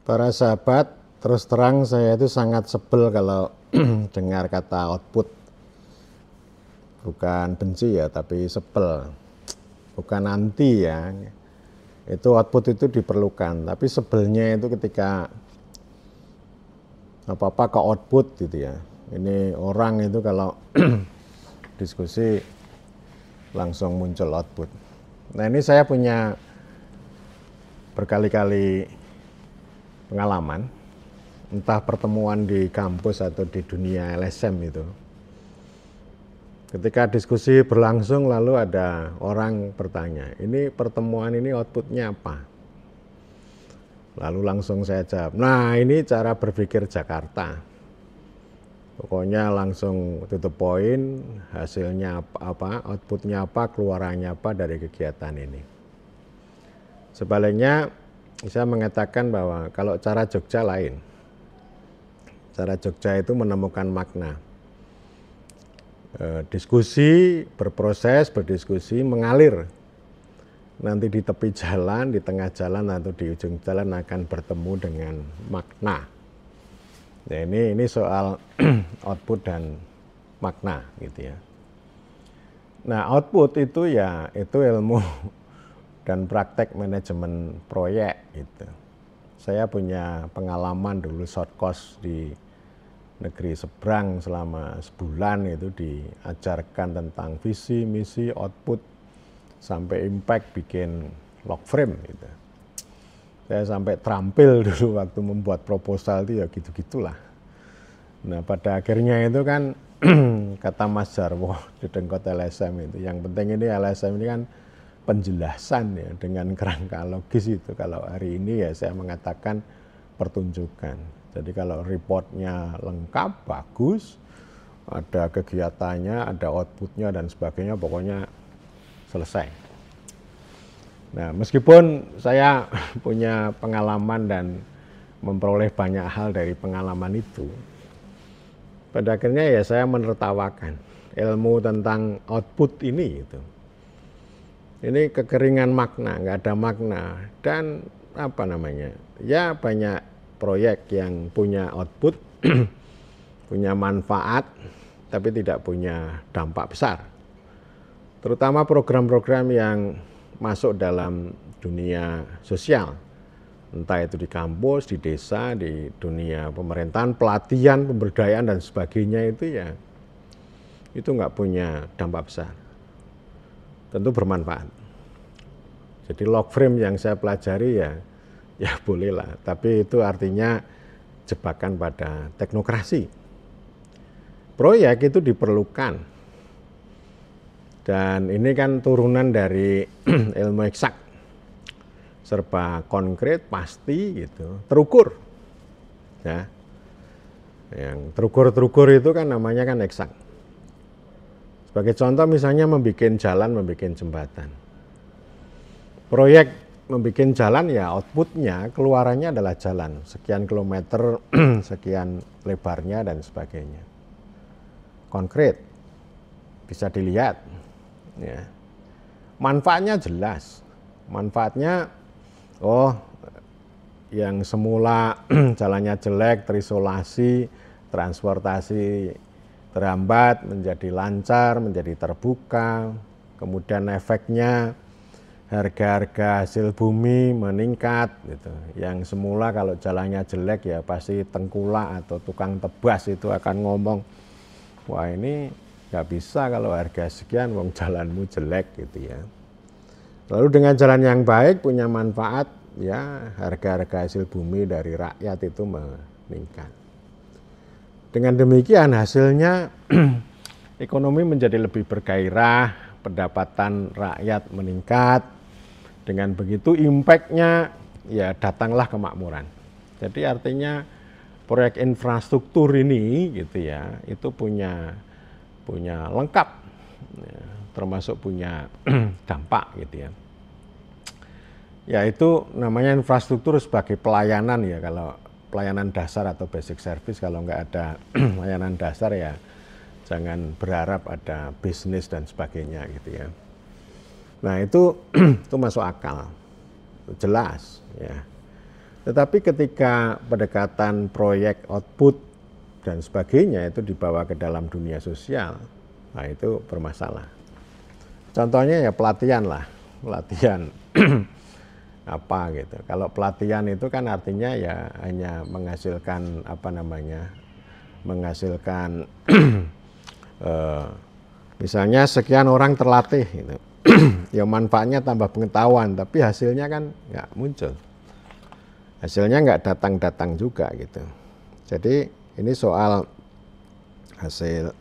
Para sahabat, terus terang saya itu sangat sebel kalau dengar kata output. Bukan benci ya, tapi sebel. Bukan anti ya. Itu output itu diperlukan, tapi sebelnya itu ketika apa-apa ke output gitu ya. Ini orang itu kalau diskusi langsung muncul output. Nah, ini saya punya berkali-kali pengalaman, entah pertemuan di kampus atau di dunia LSM itu. Ketika diskusi berlangsung lalu ada orang bertanya, ini pertemuan ini outputnya apa? Lalu langsung saya jawab, nah ini cara berpikir Jakarta. Pokoknya langsung to the point, hasilnya apa, outputnya apa, keluarannya apa dari kegiatan ini. Sebaliknya, saya mengatakan bahwa kalau cara Jogja lain. Cara Jogja itu menemukan makna. Diskusi, berproses, berdiskusi, mengalir. Nanti di tepi jalan, di tengah jalan, atau di ujung jalan akan bertemu dengan makna. Nah, ini soal output dan makna gitu ya. Nah, output itu ya itu ilmu dan praktek manajemen proyek gitu. Saya punya pengalaman dulu short course di negeri seberang selama sebulan, itu diajarkan tentang visi, misi, output, sampai impact bikin log frame gitu. Saya sampai terampil dulu waktu membuat proposal itu ya gitu-gitulah. Nah, pada akhirnya itu kan kata Mas Jarwo di Dengkot LSM itu, yang penting ini LSM ini kan penjelasan ya dengan kerangka logis itu. Kalau hari ini ya saya mengatakan pertunjukan. Jadi kalau reportnya lengkap, bagus, ada kegiatannya, ada outputnya dan sebagainya, pokoknya selesai. Nah, meskipun saya punya pengalaman dan memperoleh banyak hal dari pengalaman itu, pada akhirnya ya saya menertawakan ilmu tentang output ini gitu. Ini kekeringan makna, nggak ada makna. Dan apa namanya, ya banyak proyek yang punya output, punya manfaat, tapi tidak punya dampak besar. Terutama program-program yang masuk dalam dunia sosial, entah itu di kampus, di desa, di dunia pemerintahan, pelatihan, pemberdayaan dan sebagainya, itu ya itu nggak punya dampak besar. Tentu bermanfaat. Jadi log frame yang saya pelajari ya bolehlah, tapi itu artinya jebakan pada teknokrasi. Proyek itu diperlukan. Dan ini kan turunan dari ilmu eksak, serba konkret, pasti gitu, terukur. Ya. Yang terukur itu kan namanya kan eksak. Sebagai contoh misalnya membuat jalan, membuat jembatan. Proyek membuat jalan ya outputnya, keluarannya adalah jalan. Sekian kilometer, sekian lebarnya dan sebagainya. Konkret, bisa dilihat. Ya. Manfaatnya jelas. Manfaatnya, yang semula jalannya jelek, terisolasi, transportasi terhambat, menjadi lancar, menjadi terbuka. Kemudian efeknya harga-harga hasil bumi meningkat gitu. Yang semula kalau jalannya jelek ya pasti tengkulak atau tukang tebas itu akan ngomong, wah ini nggak bisa kalau harga sekian, wong jalanmu jelek gitu ya. Lalu dengan jalan yang baik, punya manfaat, ya harga-harga hasil bumi dari rakyat itu meningkat. Dengan demikian hasilnya ekonomi menjadi lebih bergairah, pendapatan rakyat meningkat. Dengan begitu impact-nya ya datanglah kemakmuran. Jadi artinya proyek infrastruktur ini gitu ya, itu punya lengkap, ya, termasuk punya dampak gitu ya. Ya itu namanya infrastruktur sebagai pelayanan ya, kalau pelayanan dasar atau basic service. Kalau nggak ada layanan dasar ya jangan berharap ada bisnis dan sebagainya gitu ya. Nah itu masuk akal, jelas ya. Tetapi ketika pendekatan proyek output dan sebagainya itu dibawa ke dalam dunia sosial, nah itu bermasalah. Contohnya ya pelatihan lah, pelatihan apa gitu. Kalau pelatihan itu kan artinya ya hanya menghasilkan apa namanya, menghasilkan misalnya sekian orang terlatih gitu. Ya manfaatnya tambah pengetahuan, tapi hasilnya kan nggak muncul. Hasilnya nggak datang-datang juga gitu. Jadi ini soal hasil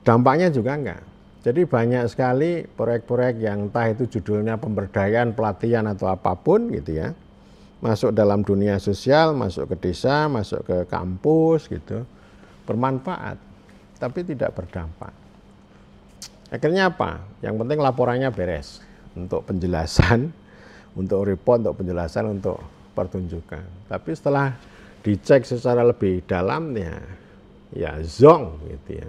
dampaknya juga enggak. Jadi banyak sekali proyek-proyek yang entah itu judulnya pemberdayaan, pelatihan atau apapun gitu ya. Masuk dalam dunia sosial, masuk ke desa, masuk ke kampus gitu. Bermanfaat, tapi tidak berdampak. Akhirnya apa? Yang penting laporannya beres. Untuk penjelasan, untuk report, untuk penjelasan, untuk pertunjukan. Tapi setelah dicek secara lebih dalam ya zong gitu ya.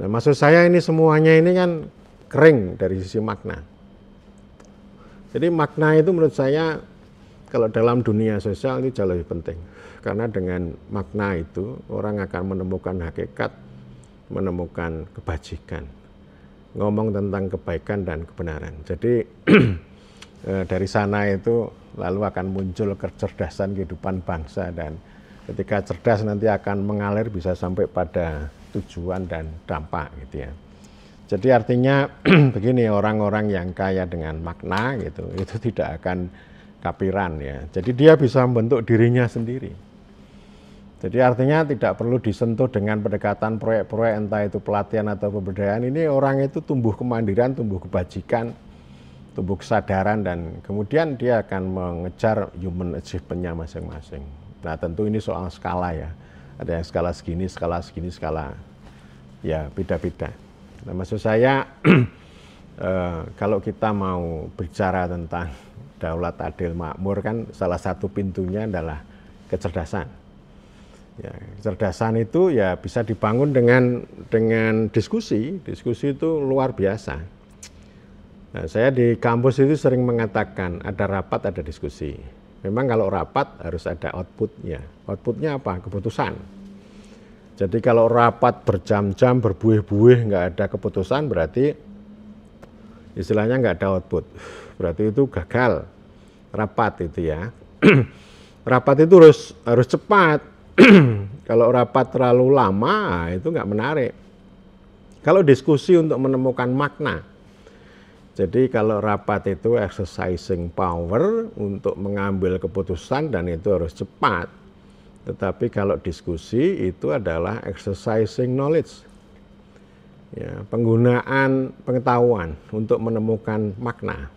Nah, maksud saya ini semuanya ini kan kering dari sisi makna. Jadi makna itu menurut saya kalau dalam dunia sosial ini jauh lebih penting. Karena dengan makna itu orang akan menemukan hakikat, menemukan kebajikan. Ngomong tentang kebaikan dan kebenaran. Jadi dari sana itu lalu akan muncul kecerdasan kehidupan bangsa, dan ketika cerdas nanti akan mengalir bisa sampai pada tujuan dan dampak gitu ya. Jadi artinya begini, orang-orang yang kaya dengan makna gitu itu tidak akan kapiran ya. Jadi dia bisa membentuk dirinya sendiri. Jadi artinya tidak perlu disentuh dengan pendekatan proyek-proyek entah itu pelatihan atau pemberdayaan. Ini orang itu tumbuh kemandirian, tumbuh kebajikan, tumbuh kesadaran, dan kemudian dia akan mengejar human achievement-nya masing-masing. Nah tentu ini soal skala ya. Ada yang skala segini, skala ya beda-beda. Nah maksud saya kalau kita mau bicara tentang daulat adil makmur kan salah satu pintunya adalah kecerdasan. Ya, kecerdasan itu ya bisa dibangun dengan diskusi. Diskusi itu luar biasa. Nah, saya di kampus itu sering mengatakan ada rapat, ada diskusi. Memang kalau rapat harus ada outputnya. Outputnya apa? Keputusan. Jadi kalau rapat berjam-jam, berbuih-buih, nggak ada keputusan, berarti istilahnya nggak ada output. Berarti itu gagal rapat itu ya. Rapat itu harus cepat. Kalau rapat terlalu lama itu nggak menarik. Kalau diskusi untuk menemukan makna. Jadi kalau rapat itu exercising power untuk mengambil keputusan dan itu harus cepat. Tetapi kalau diskusi itu adalah exercising knowledge. Ya, penggunaan pengetahuan untuk menemukan makna.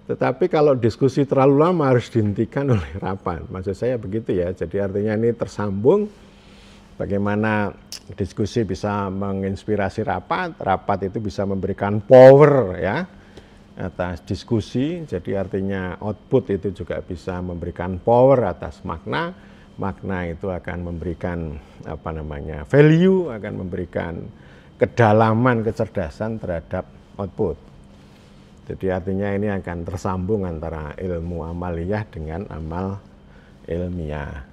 Tetapi kalau diskusi terlalu lama harus dihentikan oleh rapat. Maksud saya begitu ya. Jadi artinya ini tersambung. Bagaimana diskusi bisa menginspirasi rapat. Rapat itu bisa memberikan power ya atas diskusi. Jadi artinya output itu juga bisa memberikan power atas makna. Makna itu akan memberikan apa namanya value, akan memberikan kedalaman, kecerdasan terhadap output. Jadi artinya ini akan tersambung antara ilmu amaliyah dengan amal ilmiah.